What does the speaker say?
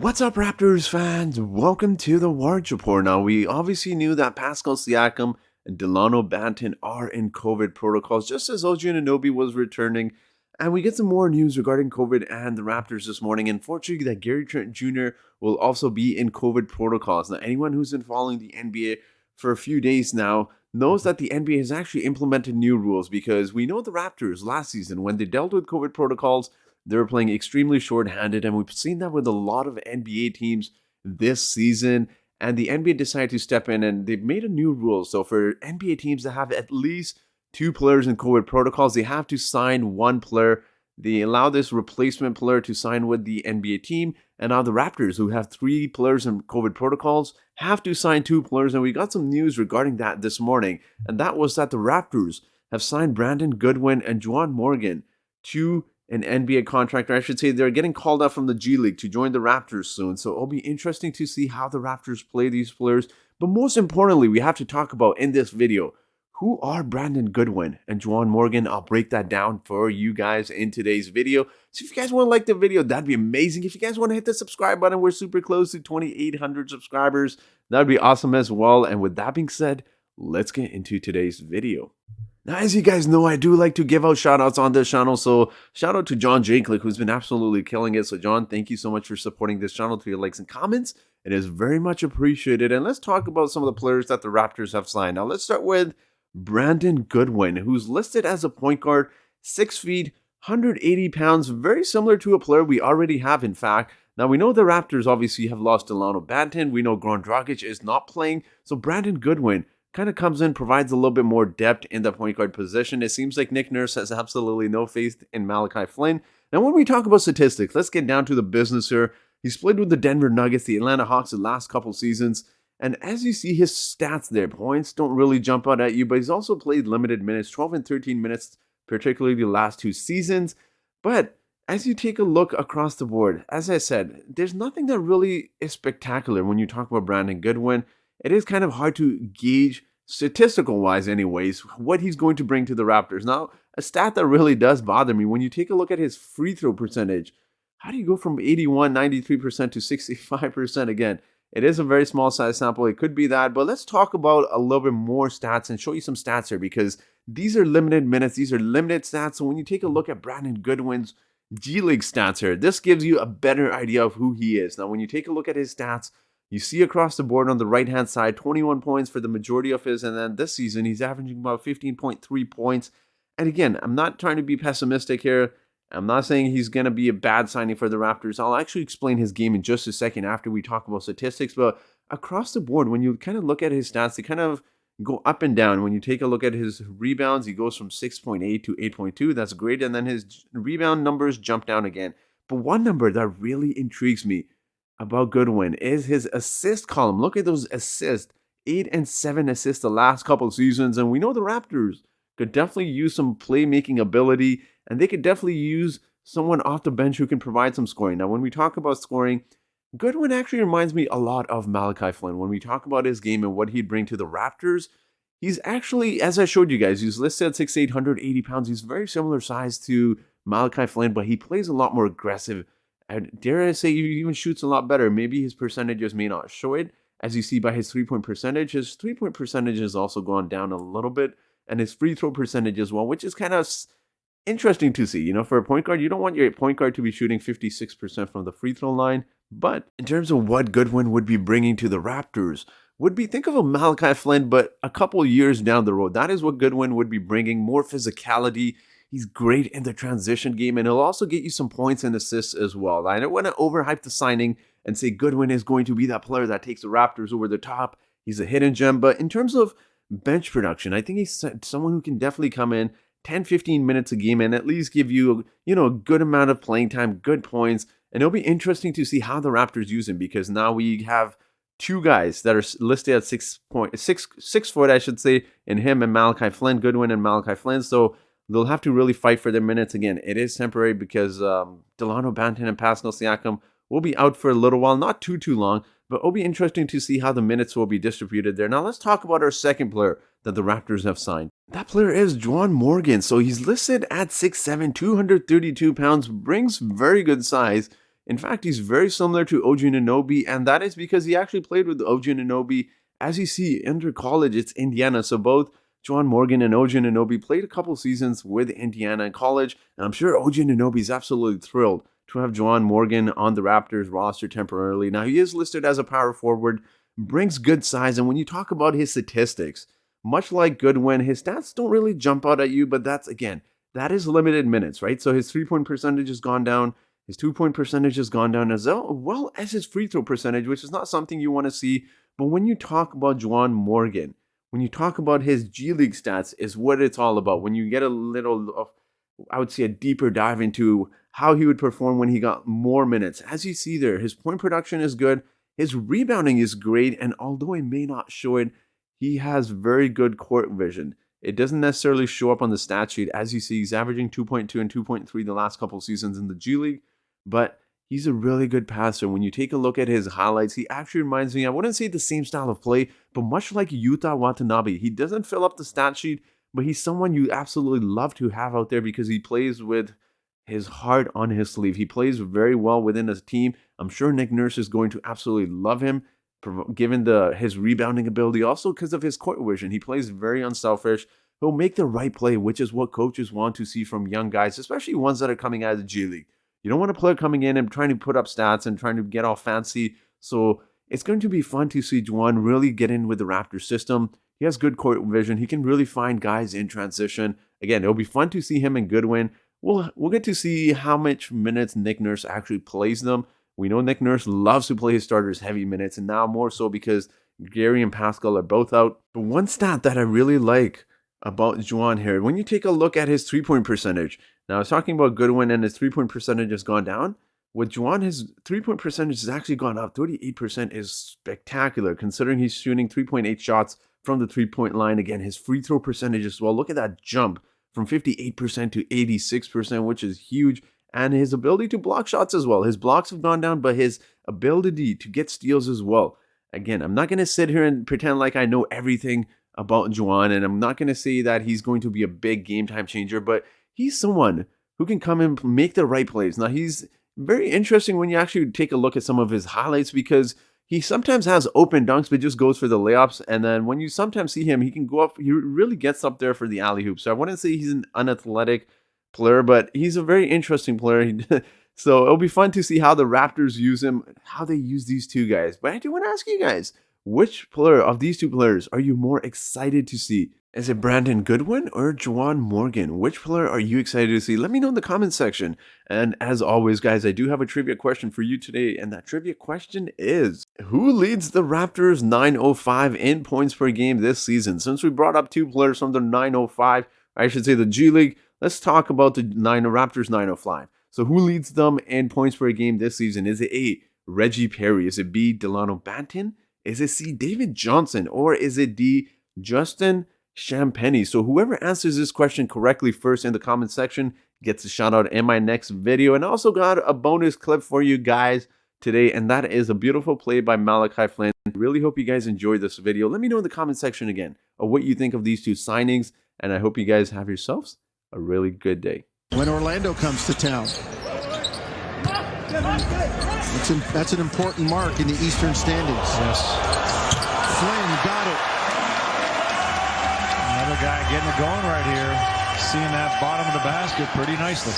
What's up, Raptors fans? Welcome to the Wards Report. Now, we obviously knew that Pascal Siakam and Delano Banton are in COVID protocols, just as OG Anunoby was returning. And we get some more news regarding COVID and the Raptors this morning. Unfortunately, that Gary Trent Jr. will also be in COVID protocols. Now, anyone who's been following the NBA for a few days now knows that the NBA has actually implemented new rules, because we know the Raptors last season, when they dealt with COVID protocols, they were playing extremely short-handed, and we've seen that with a lot of NBA teams this season. And the NBA decided to step in, and they've made a new rule. So for NBA teams that have at least two players in COVID protocols, they have to sign one player. They allow this replacement player to sign with the NBA team. And now the Raptors, who have three players in COVID protocols, have to sign two players. And we got some news regarding that this morning. And that was that the Raptors have signed Brandon Goodwin and Juwan Morgan to an NBA contract, or I should say they're getting called up from the G League to join the Raptors soon. So it'll be interesting to see how the Raptors play these players. But most importantly, we have to talk about in this video, who are Brandon Goodwin and Juwan Morgan? I'll break that down for you guys in today's video. So if you guys want to like the video, that'd be amazing. If you guys want to hit the subscribe button, we're super close to 2,800 subscribers. That'd be awesome as well. And with that being said, let's get into today's video. Now, as you guys know, I do like to give out shout-outs on this channel, so shout out to John Janklick, who's been absolutely killing it. So John, thank you so much for supporting this channel through your likes and comments. It is very much appreciated. And let's talk about some of the players that the Raptors have signed. Now, let's start with Brandon Goodwin, who's listed as a point guard, 6 feet, 180 pounds, very similar to a player we already have, in fact. Now, we know the Raptors obviously have lost Delano Banton. We know Goran Dragic is not playing, so Brandon Goodwin kind of comes in, provides a little bit more depth in the point guard position. It seems like Nick Nurse has absolutely no faith in Malachi Flynn. Now, when we talk about statistics, let's get down to the business here. He's played with the Denver Nuggets, the Atlanta Hawks the last couple seasons. And as you see his stats there, points don't really jump out at you, but he's also played limited minutes, 12 and 13 minutes, particularly the last two seasons. But as you take a look across the board, as I said, there's nothing that really is spectacular when you talk about Brandon Goodwin. It is kind of hard to gauge, statistical wise anyways, what he's going to bring to the Raptors. Now, a stat that really does bother me, when you take a look at his free throw percentage, how do you go from 81, 93% to 65% again? It is a very small size sample. It could be that, but let's talk about a little bit more stats and show you some stats here, because these are limited minutes. These are limited stats. So when you take a look at Brandon Goodwin's G League stats here, this gives you a better idea of who he is. Now, when you take a look at his stats, you see across the board on the right-hand side, 21 points for the majority of his, and then this season, he's averaging about 15.3 points. And again, I'm not trying to be pessimistic here. I'm not saying he's going to be a bad signing for the Raptors. I'll actually explain his game in just a second after we talk about statistics. But across the board, when you kind of look at his stats, they kind of go up and down. When you take a look at his rebounds, he goes from 6.8 to 8.2. That's great. And then his rebound numbers jump down again. But one number that really intrigues me about Goodwin is his assist column. Look at those assists, 8 and 7 assists the last couple of seasons. And we know the Raptors could definitely use some playmaking ability, and they could definitely use someone off the bench who can provide some scoring. Now, when we talk about scoring, Goodwin actually reminds me a lot of Malachi Flynn. When we talk about his game and what he'd bring to the Raptors, he's actually, as I showed you guys, he's listed at 6'8", 180 pounds. He's very similar size to Malachi Flynn, but he plays a lot more aggressive. And dare I say, he even shoots a lot better. Maybe his percentages may not show it, as you see by his three-point percentage. His three-point percentage has also gone down a little bit, and his free throw percentage as well, which is kind of interesting to see. You know, for a point guard, you don't want your point guard to be shooting 56% from the free throw line. But in terms of what Goodwin would be bringing to the Raptors, would be, think of a Malachi Flynn, but a couple years down the road. That is what Goodwin would be bringing, more physicality. He's great in the transition game, and he'll also get you some points and assists as well. I don't want to overhype the signing and say Goodwin is going to be that player that takes the Raptors over the top. He's a hidden gem, but in terms of bench production, I think he's someone who can definitely come in 10, 15 minutes a game and at least give you, a good amount of playing time, good points. And it'll be interesting to see how the Raptors use him, because now we have two guys that are listed at 6 foot, I should say, in him and Malachi Flynn, Goodwin and Malachi Flynn. So they'll have to really fight for their minutes. Again, it is temporary because Delano Banton and Pascal Siakam will be out for a little while, not too long, but it'll be interesting to see how the minutes will be distributed there. Now let's talk about our second player that the Raptors have signed. That player is Juwan Morgan. So he's listed at 6'7", 232 pounds, brings very good size. In fact, he's very similar to OG Anunoby, and that is because he actually played with OG Anunoby. As you see, under college, it's Indiana. So both Juwan Morgan and OG Anunoby played a couple seasons with Indiana in college, and I'm sure OG Anunoby is absolutely thrilled to have Juwan Morgan on the Raptors roster temporarily. Now, he is listed as a power forward, brings good size, and when you talk about his statistics, much like Goodwin, his stats don't really jump out at you, but that's, again, that is limited minutes, right? So his three-point percentage has gone down, his two-point percentage has gone down as well as his free throw percentage, which is not something you want to see. But when you talk about Juwan Morgan, when you talk about his G League stats, is what it's all about. When you get a little of, I would say, a deeper dive into how he would perform when he got more minutes. As you see there, his point production is good, his rebounding is great, and although it may not show it, he has very good court vision. It doesn't necessarily show up on the stat sheet. As you see, he's averaging 2.2 and 2.3 the last couple seasons in the G League, but he's a really good passer. When you take a look at his highlights, he actually reminds me, I wouldn't say the same style of play, but much like Yuta Watanabe. He doesn't fill up the stat sheet, but he's someone you absolutely love to have out there because he plays with his heart on his sleeve. He plays very well within his team. I'm sure Nick Nurse is going to absolutely love him, given his rebounding ability, also because of his court vision. He plays very unselfish. He'll make the right play, which is what coaches want to see from young guys, especially ones that are coming out of the G League. You don't want a player coming in and trying to put up stats and trying to get all fancy. So it's going to be fun to see Juwan really get in with the Raptors system. He has good court vision. He can really find guys in transition. Again, it'll be fun to see him and Goodwin. We'll get to see how much minutes Nick Nurse actually plays them. We know Nick Nurse loves to play his starters heavy minutes, and now more so because Gary and Pascal are both out. But one stat that I really like about Juwan here, when you take a look at his three-point percentage, now I was talking about Goodwin and his three-point percentage has gone down. With Juwan, his three-point percentage has actually gone up. 38% is spectacular, considering he's shooting 3.8 shots from the three-point line. Again, his free throw percentage as well. Look at that jump from 58% to 86%, which is huge. And his ability to block shots as well. His blocks have gone down, but his ability to get steals as well. Again, I'm not going to sit here and pretend like I know everything about Juwan, and I'm not going to say that he's going to be a big game time changer, but he's someone who can come and make the right plays. Now, he's very interesting when you actually take a look at some of his highlights because he sometimes has open dunks, but just goes for the layups. And then when you sometimes see him, he can go up, he really gets up there for the alley-oop. So I wouldn't say he's an unathletic player, but he's a very interesting player. So it'll be fun to see how the Raptors use him, how they use these two guys. But I do want to ask you guys, which player of these two players are you more excited to see? Is it Brandon Goodwin or Juwan Morgan? Which player are you excited to see? Let me know in the comments section. And as always, guys, I do have a trivia question for you today. And that trivia question is, who leads the Raptors 905 in points per game this season? Since we brought up two players from the 905, I should say the G League, let's talk about the Raptors 905. So who leads them in points per game this season? Is it A, Reggie Perry? Is it B, Delano Banton? Is it C, David Johnson? Or is it D, Justin Champagnie? So whoever answers this question correctly first in the comment section gets a shout out in my next video. And I also got a bonus clip for you guys today, and that is a beautiful play by Malachi Flynn. Really hope you guys enjoyed this video. Let me know in the comment section again of what you think of these two signings, and I hope you guys have yourselves a really good day. When Orlando comes to town, that's an important mark in the Eastern standings. Yes. Flynn got it. Another guy getting it going right here. Seeing that bottom of the basket pretty nicely.